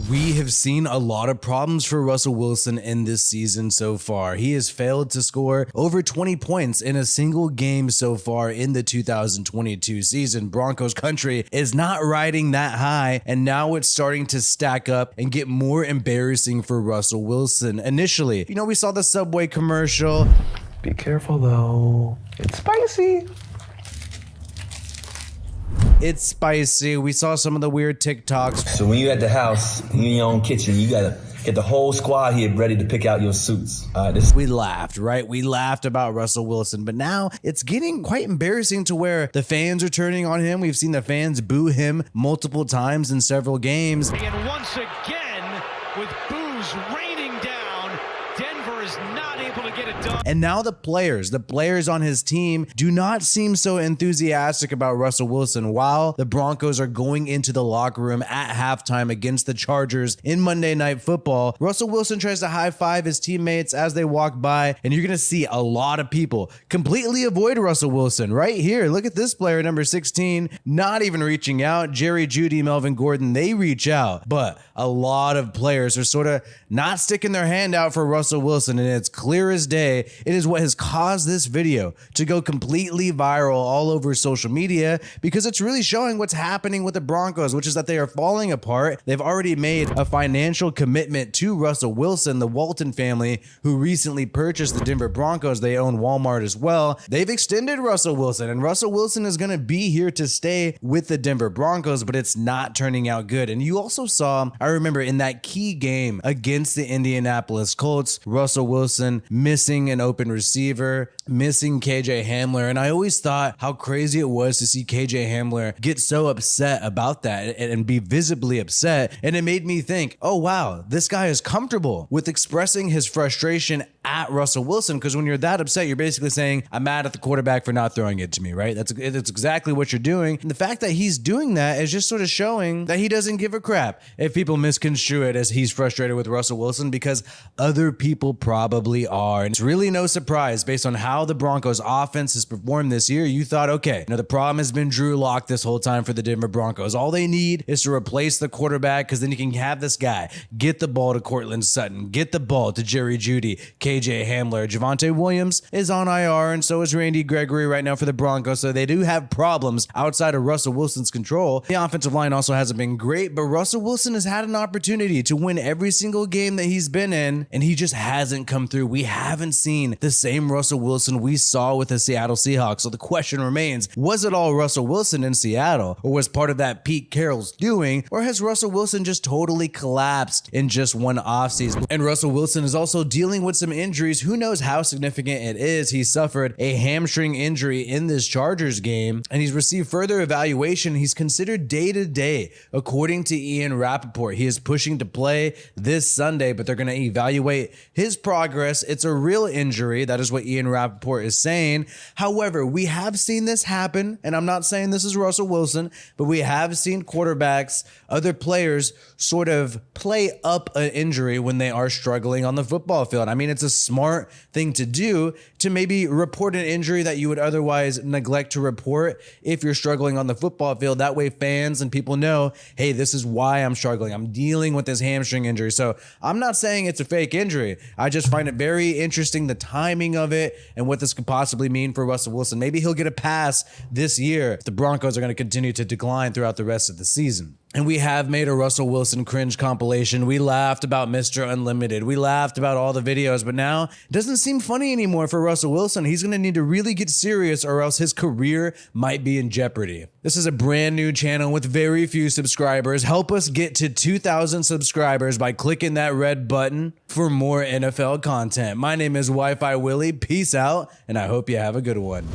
We have seen a lot of problems for Russell Wilson in this season so far. He has failed to score over 20 points in a single game so far in the 2022 season. Broncos country is not riding that high, and now it's starting to stack up and get more embarrassing for Russell Wilson. Initially, we saw the Subway commercial. Be careful though, it's spicy. It's spicy. We saw some of the weird TikToks. So when you're at the house, you in your own kitchen, you gotta get the whole squad here ready to pick out your suits. We laughed, right? We laughed about Russell Wilson, but now it's getting quite embarrassing to where the fans are turning on him. We've seen the fans boo him multiple times in several games. And once again, with boos raining down, Denver is not able to get it done. And now the players on his team do not seem so enthusiastic about Russell Wilson while the Broncos are going into the locker room at halftime against the Chargers in Monday Night Football. Russell Wilson tries to high-five his teammates as they walk by, and you're going to see a lot of people completely avoid Russell Wilson right here. Look at this player, number 16, not even reaching out. Jerry Jeudy, Melvin Gordon, they reach out, but a lot of players are sort of not sticking their hand out for Russell Wilson, and it's clear as day. It is what has caused this video to go completely viral all over social media because it's really showing what's happening with the Broncos, which is that they are falling apart. They've already made a financial commitment to Russell Wilson, the Walton family, who recently purchased the Denver Broncos. They own Walmart as well. They've extended Russell Wilson, and Russell Wilson is going to be here to stay with the Denver Broncos, but it's not turning out good. And you also saw, I remember in that key game against the Indianapolis Colts, Russell Wilson missing an open receiver, missing KJ Hamler. And I always thought how crazy it was to see KJ Hamler get so upset about that and be visibly upset. And it made me think, oh wow, this guy is comfortable with expressing his frustration at Russell Wilson, because when you're that upset, you're basically saying, I'm mad at the quarterback for not throwing it to me, right? That's exactly what you're doing. And the fact that he's doing that is just sort of showing that he doesn't give a crap if people misconstrue it as he's frustrated with Russell Wilson, because other people probably are. And it's really no surprise based on how the Broncos offense has performed this year. You thought, okay, the problem has been Drew Lock this whole time for the Denver Broncos. All they need is to replace the quarterback, because then you can have this guy get the ball to Cortland Sutton, get the ball to Jerry Jeudy, KJ Hamler. Javonte Williams is on IR, and so is Randy Gregory right now for the Broncos, so they do have problems outside of Russell Wilson's control. The offensive line also hasn't been great, but Russell Wilson has had an opportunity to win every single game that he's been in, and he just hasn't come through. We haven't seen the same Russell Wilson we saw with the Seattle Seahawks. So the question remains, was it all Russell Wilson in Seattle, or was part of that Pete Carroll's doing, or has Russell Wilson just totally collapsed in just one offseason? And Russell Wilson is also dealing with some injuries. Who knows how significant it is? He suffered a hamstring injury in this Chargers game, and he's received further evaluation. He's considered day-to-day, according to Ian Rappaport. He is pushing to play this Sunday, but they're going to evaluate his progress. It's a real injury. That is what Ian Rappaport is saying. However, we have seen this happen, and I'm not saying this is Russell Wilson, but we have seen quarterbacks, other players, sort of play up an injury when they are struggling on the football field. I mean, it's a smart thing to do to maybe report an injury that you would otherwise neglect to report if you're struggling on the football field. That way fans and people know, hey, this is why I'm struggling. I'm dealing with this hamstring injury. So I'm not saying it's a fake injury. I just find it very interesting, the timing of it and what this could possibly mean for Russell Wilson. Maybe he'll get a pass this year if the Broncos are going to continue to decline throughout the rest of the season. And we have made a Russell Wilson cringe compilation. We laughed about Mr. Unlimited. We laughed about all the videos, but now it doesn't seem funny anymore for Russell Wilson. He's going to need to really get serious, or else his career might be in jeopardy. This is a brand new channel with very few subscribers. Help us get to 2,000 subscribers by clicking that red button for more NFL content. My name is Wi-Fi Willie. Peace out, and I hope you have a good one.